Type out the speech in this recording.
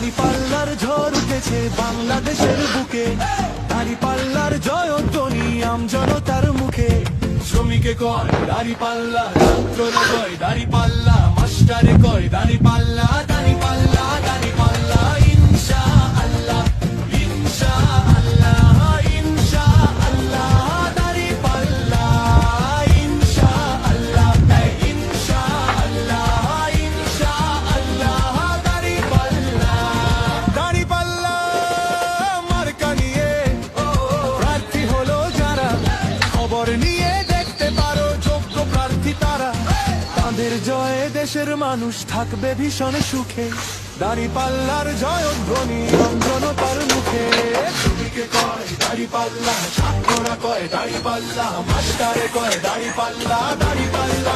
দাঁড়িপাল্লার ঝড় উঠেছে বাংলাদেশের বুকে, দাঁড়িপাল্লার জয়ধ্বনি আমজনতার মুখে। শ্রমিকে কয় দাঁড়িপাল্লা, ছাত্ররা কয় দাঁড়িপাল্লা, মাস্টারে কয় দাঁড়িপাল্লা, দাঁড়িপাল্লা দাঁড়িপাল্লা ইনশাআল্লাহ, ইনশাআল্লাহ, ইনশাআল্লাহ দাঁড়িপাল্লা, ইনশাআল্লাহ, ইনশাআল্লাহ, ইনশাআল্লাহ দাঁড়িপাল্লা। দাঁড়িপাল্লা মার্কা নিয়ে প্রার্থী হলো যারা, খবর নিয়ে দেখতে পারো যোগ্য প্রার্থী তারা। তাদের জয়ে দেশের মানুষ থাকবে ভীষণ সুখে, দাঁড়িপাল্লার জয়ধ্বনি জনতার মুখে। শ্রমিকে কয় দাঁড়িপাল্লা, ছাত্ররা কয় দাঁড়িপাল্লা, মাস্টারে কয় দাঁড়িপাল্লা, দাঁড়িপাল্লা।